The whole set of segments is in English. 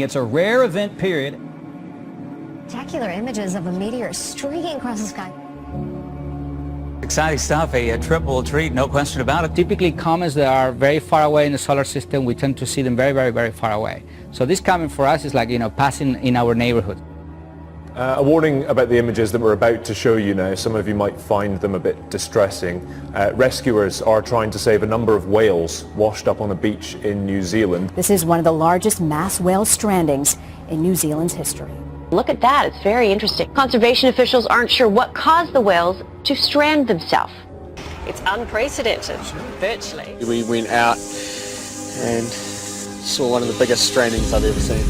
It's a rare event, period. Spectacular images of a meteor streaking across the sky. Exciting stuff, a triple treat, no question about it. Typically comets that are very far away in the solar system, we tend to see them very, very, very far away. So this comet for us is like, passing in our neighborhood. A warning about the images that we're about to show you now. Some of you might find them a bit distressing. Rescuers are trying to save a number of whales washed up on a beach in New Zealand. This is one of the largest mass whale strandings in New Zealand's history. Look at that, it's very interesting. Conservation officials aren't sure what caused the whales to strand themselves. It's unprecedented, virtually. We went out and saw one of the biggest strandings I've ever seen.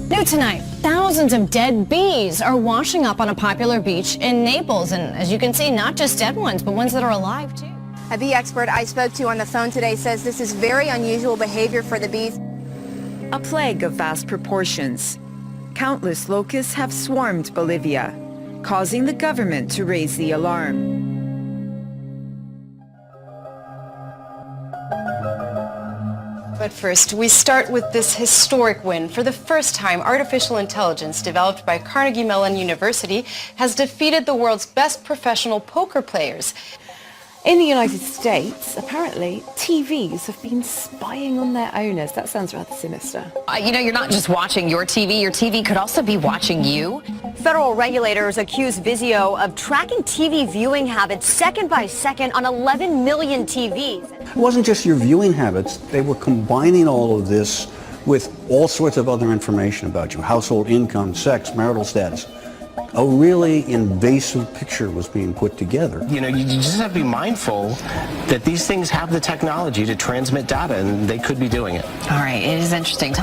New tonight, thousands of dead bees are washing up on a popular beach in Naples. And as you can see, not just dead ones, but ones that are alive too. A bee expert I spoke to on the phone today says this is very unusual behavior for the bees. A plague of vast proportions. Countless locusts have swarmed Bolivia, causing the government to raise the alarm. But first, we start with this historic win. For the first time, artificial intelligence developed by Carnegie Mellon University has defeated the world's best professional poker players. In the United States, apparently, TVs have been spying on their owners. That sounds rather sinister. You're not just watching your TV could also be watching you. Federal regulators accuse Vizio of tracking TV viewing habits second by second on 11 million TVs. It wasn't just your viewing habits. They were combining all of this with all sorts of other information about you, household income, sex, marital status. A really invasive picture was being put together. You just have to be mindful that these things have the technology to transmit data, and they could be doing it. All right, it is interesting.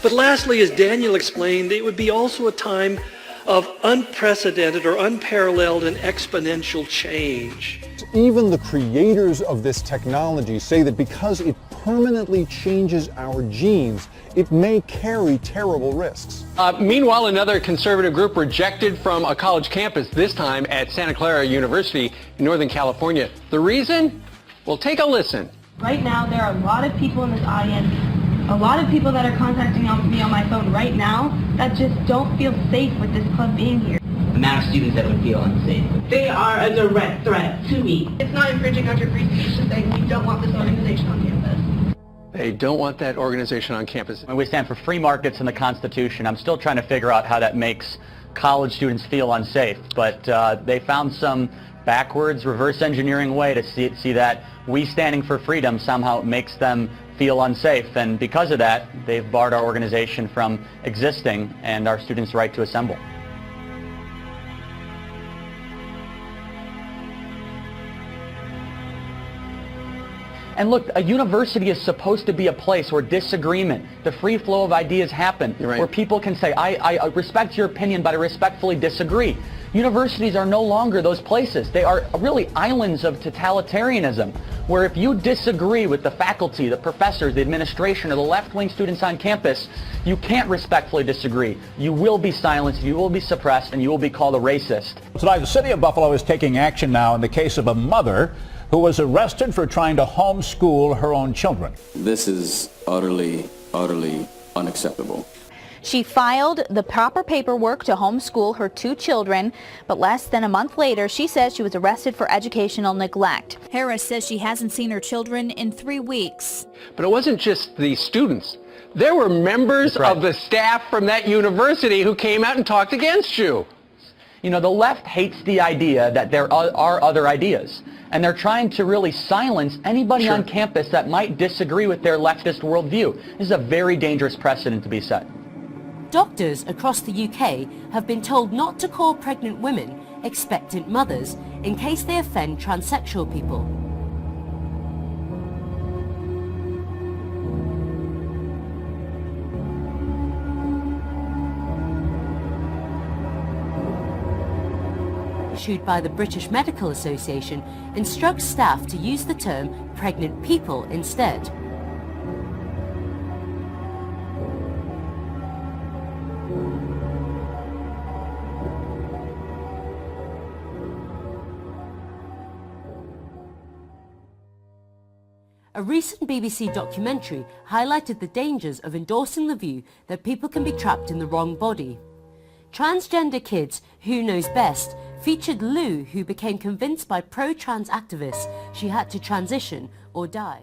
But lastly, as Daniel explained, it would be also a time of unprecedented or unparalleled and exponential change. Even the creators of this technology say that because it permanently changes our genes, it may carry terrible risks. Meanwhile, another conservative group rejected from a college campus, this time at Santa Clara University in Northern California. The reason? Well, take a listen. Right now, there are a lot of people in this audience, a lot of people that are contacting me on my phone right now that just don't feel safe with this club being here. The amount of students that would feel unsafe. They are a direct threat to me. It's not infringing on your free speech to say we don't want this organization on campus. They don't want that organization on campus. We stand for free markets in the Constitution. I'm still trying to figure out how that makes college students feel unsafe, but they found some backwards reverse engineering way to see that we standing for freedom somehow makes them feel unsafe, and because of that they've barred our organization from existing and our students' right to assemble. And look, a university is supposed to be a place where disagreement, the free flow of ideas happen, where people can say, I respect your opinion, but I respectfully disagree. Universities are no longer those places. They are really islands of totalitarianism, where if you disagree with the faculty, the professors, the administration, or the left-wing students on campus, you can't respectfully disagree. You will be silenced, you will be suppressed, and you will be called a racist. Tonight, the city of Buffalo is taking action now in the case of a mother who was arrested for trying to homeschool her own children. This is utterly unacceptable. She filed the proper paperwork to homeschool her 2 children, but less than a month later, she says she was arrested for educational neglect. Harris says she hasn't seen her children in 3 weeks. But it wasn't just the students. There were members of the staff from that university who came out and talked against you. You know, the left hates the idea that there are other ideas, and they're trying to really silence anybody on campus that might disagree with their leftist worldview. This is a very dangerous precedent to be set. Doctors across the UK have been told not to call pregnant women expectant mothers in case they offend transsexual people. Issued by the British Medical Association instructs staff to use the term pregnant people instead. A recent BBC documentary highlighted the dangers of endorsing the view that people can be trapped in the wrong body. Transgender Kids, Who Knows Best featured Lou, who became convinced by pro-trans activists she had to transition or die.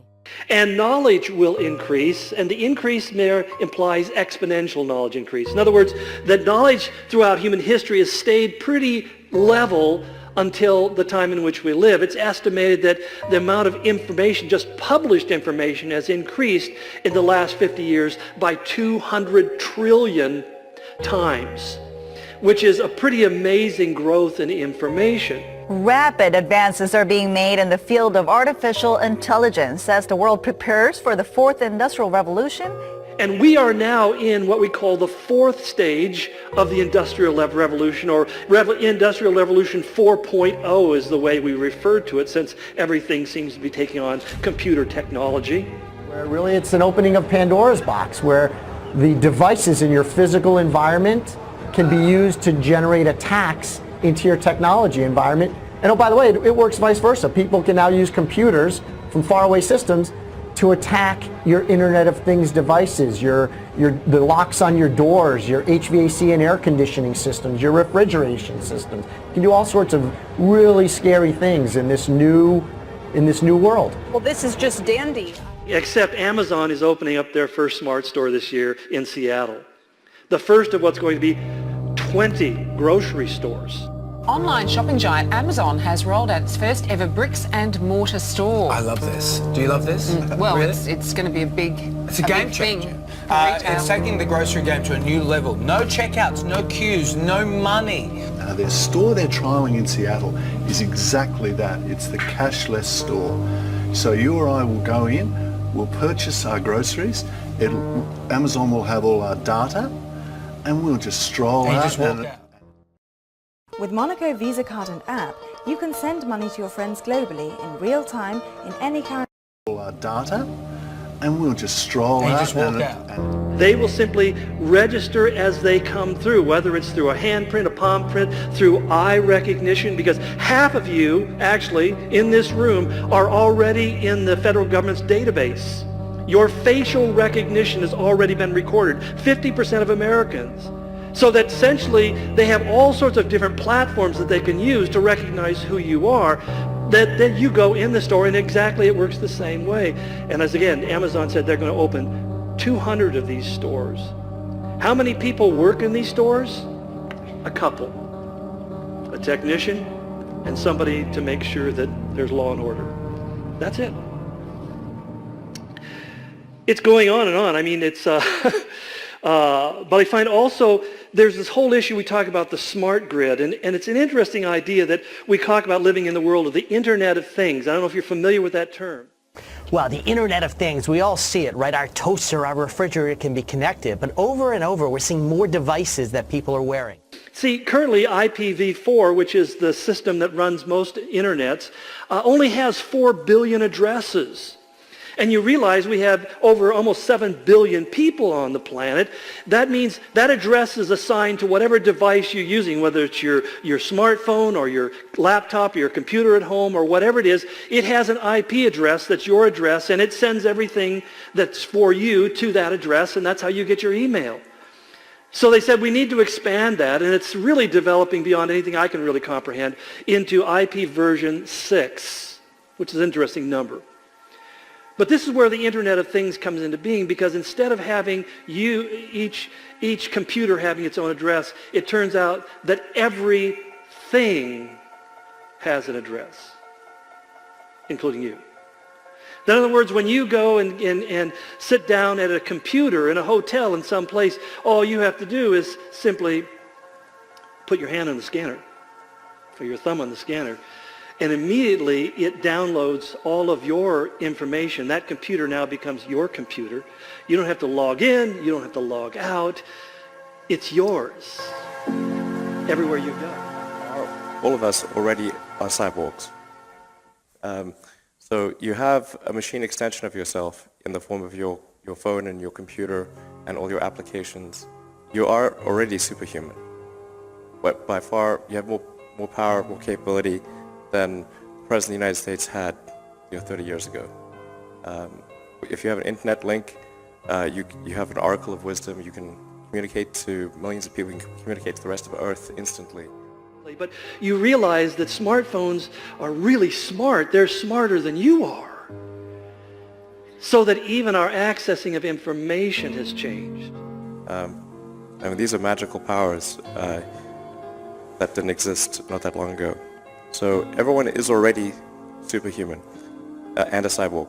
And knowledge will increase, and the increase there implies exponential knowledge increase. In other words, that knowledge throughout human history has stayed pretty level until the time in which we live. It's estimated that the amount of information, just published information, has increased in the last 50 years by 200 trillion times, which is a pretty amazing growth in information. Rapid advances are being made in the field of artificial intelligence as the world prepares for the fourth industrial revolution. And we are now in what we call the fourth stage of the Industrial Revolution, or Industrial Revolution 4.0 is the way we refer to it, since everything seems to be taking on computer technology. Where really it's an opening of Pandora's box, where the devices in your physical environment can be used to generate attacks into your technology environment. And oh, by the way, it works vice versa. People can now use computers from faraway systems to attack your Internet of Things devices, the locks on your doors, your HVAC and air conditioning systems, your refrigeration systems. You can do all sorts of really scary things in this new world. Well, this is just dandy. Except Amazon is opening up their first smart store this year in Seattle. The first of what's going to be 20 grocery stores. Online shopping giant Amazon has rolled out its first ever bricks and mortar store. I love this. Do you love this? Well, really? it's going to be a big game changer. It's taking the grocery game to a new level. No checkouts, no queues, no money. Their store they're trialling in Seattle is exactly that. It's the cashless store. So you or I will go in, we'll purchase our groceries, Amazon will have all our data, and we'll just stroll out. With Monaco Visa Card and app, you can send money to your friends globally in real time in any currency. All our data, and we'll just stroll out. They will simply register as they come through, whether it's through a handprint, a palm print, through eye recognition, because half of you, actually, in this room, are already in the federal government's database. Your facial recognition has already been recorded, 50% of Americans. So that essentially they have all sorts of different platforms that they can use to recognize who you are, that you go in the store and exactly it works the same way. And as again, Amazon said they're going to open 200 of these stores. How many people work in these stores? A couple. A technician and somebody to make sure that there's law and order. That's it. It's going on and on. I mean, it's... but I find also there's this whole issue we talk about the smart grid, and it's an interesting idea that we talk about living in the world of the Internet of Things. I don't know if you're familiar with that term. Well, the Internet of Things, we all see it, right? Our toaster, our refrigerator can be connected, but over and over we're seeing more devices that people are wearing. See, currently IPv4, which is the system that runs most internets, only has 4 billion addresses. And you realize we have over almost 7 billion people on the planet. That means that address is assigned to whatever device you're using, whether it's your smartphone or your laptop or your computer at home or whatever it is. It has an IP address that's your address, and it sends everything that's for you to that address, and that's how you get your email. So they said we need to expand that, and it's really developing beyond anything I can really comprehend into IP version 6, which is an interesting number. But this is where the Internet of Things comes into being, because instead of having each computer having its own address, it turns out that everything has an address, including you. In other words, when you go and sit down at a computer in a hotel in some place, all you have to do is simply put your hand on the scanner, or your thumb on the scanner, and immediately it downloads all of your information. That computer now becomes your computer. You don't have to log in. You don't have to log out. It's yours everywhere you go. All of us already are cyborgs. So you have a machine extension of yourself in the form of your phone and your computer and all your applications. You are already superhuman. But by far, you have more power, more capability than the President of the United States had 30 years ago. If you have an internet link, you have an oracle of wisdom. You can communicate to millions of people. You can communicate to the rest of Earth instantly. But you realize that smartphones are really smart. They're smarter than you are. So that even our accessing of information has changed. I mean, these are magical powers that didn't exist not that long ago. So everyone is already superhuman and a cyborg.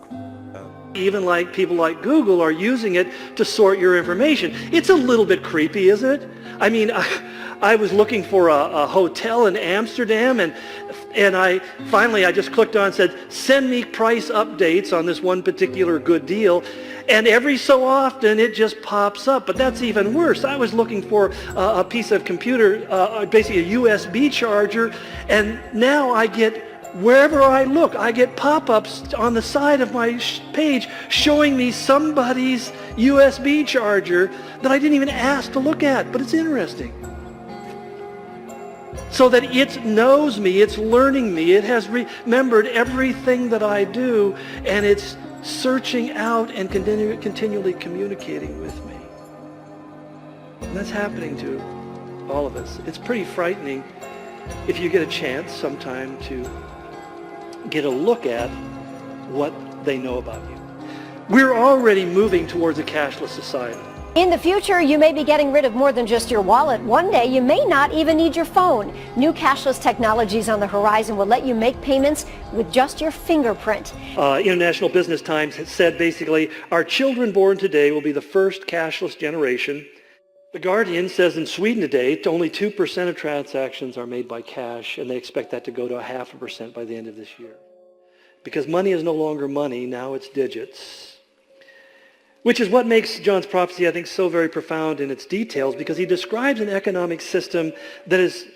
Even like people like Google are using it to sort your information. It's a little bit creepy, isn't it? I mean, I was looking for a hotel in Amsterdam, and I finally just clicked on and said, send me price updates on this one particular good deal. And every so often it just pops up. But that's even worse. I was looking for a piece of computer, basically a USB charger, and now I get, wherever I look, I get pop-ups on the side of my page showing me somebody's USB charger that I didn't even ask to look at. But it's interesting. So that it knows me, it's learning me, it has remembered everything that I do, and it's searching out and continually communicating with me. And that's happening to all of us. It's pretty frightening if you get a chance sometime to get a look at what they know about you. We're already moving towards a cashless society. In the future, you may be getting rid of more than just your wallet. One day, you may not even need your phone. New cashless technologies on the horizon will let you make payments with just your fingerprint. International Business Times has said basically, our children born today will be the first cashless generation. The Guardian says in Sweden today, only 2% of transactions are made by cash, and they expect that to go to 0.5% by the end of this year. Because money is no longer money, now it's digits. Which is what makes John's prophecy, I think, so very profound in its details, because he describes an economic system that is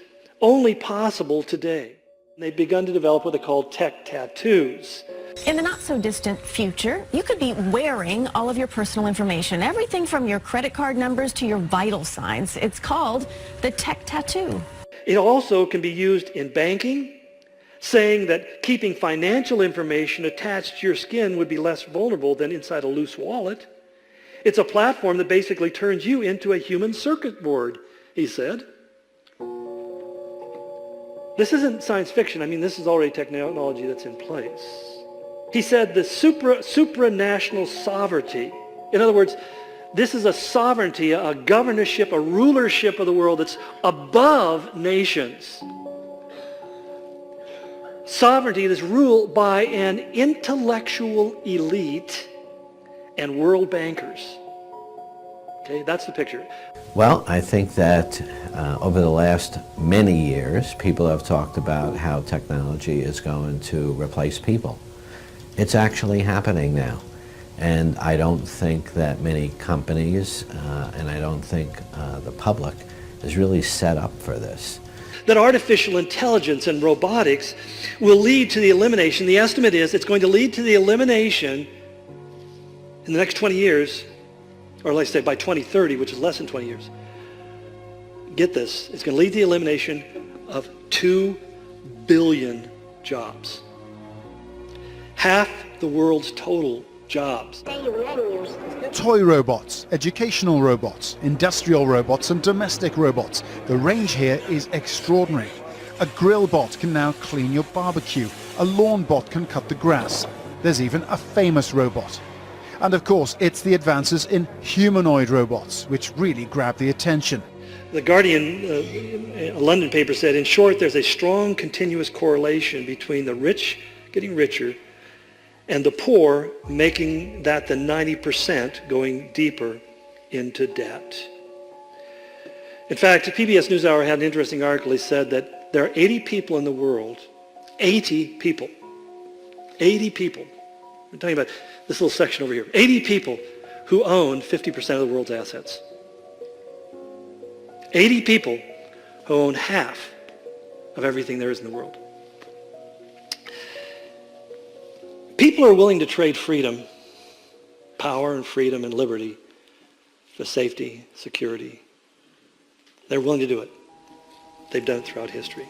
only possible today. And they've begun to develop what they call tech tattoos. In the not-so-distant future, you could be wearing all of your personal information, everything from your credit card numbers to your vital signs. It's called the tech tattoo. It also can be used in banking, saying that keeping financial information attached to your skin would be less vulnerable than inside a loose wallet. It's a platform that basically turns you into a human circuit board, he said. This isn't science fiction. I mean, this is already technology that's in place. He said the supranational sovereignty. In other words, this is a sovereignty, a governorship, a rulership of the world that's above nations. Sovereignty that's ruled by an intellectual elite and world bankers. Okay, that's the picture. Well, I think that over the last many years, people have talked about how technology is going to replace people. It's actually happening now. And I don't think that many companies, and I don't think the public is really set up for this. That artificial intelligence and robotics will lead to the elimination. The estimate is it's going to lead to the elimination in the next 20 years, or let's say by 2030, which is less than 20 years. Get this, it's going to lead to the elimination of 2 billion jobs. Half the world's total jobs. Toy robots, educational robots, industrial robots and domestic robots. The range here is extraordinary. A grill bot can now clean your barbecue. A lawn bot can cut the grass. There's even a famous robot. And of course, it's the advances in humanoid robots which really grab the attention. The Guardian, a London paper said, in short, there's a strong continuous correlation between the rich getting richer and the poor making that the 90% going deeper into debt. In fact, PBS NewsHour had an interesting article. He said that there are 80 people in the world, 80 people. We're talking about this little section over here. 80 people who own 50% of the world's assets. 80 people who own half of everything there is in the world. People are willing to trade freedom, power and freedom and liberty for safety, security. They're willing to do it. They've done it throughout history.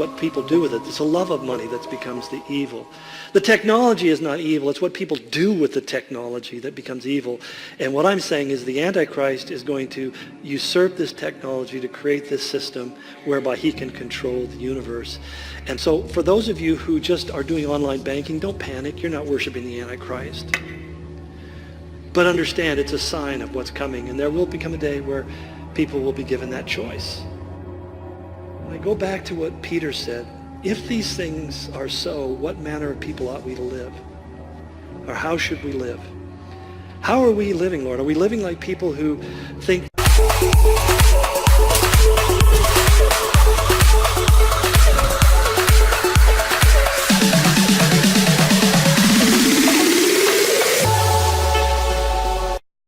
what people do with it. It's a love of money that becomes the evil. The technology is not evil. It's what people do with the technology that becomes evil. And what I'm saying is the Antichrist is going to usurp this technology to create this system whereby he can control the universe. And so for those of you who just are doing online banking, don't panic. You're not worshiping the Antichrist. But understand it's a sign of what's coming, and there will become a day where people will be given that choice. I go back to what Peter said. If these things are so, what manner of people ought we to live? Or how should we live? How are we living, Lord? Are we living like people who think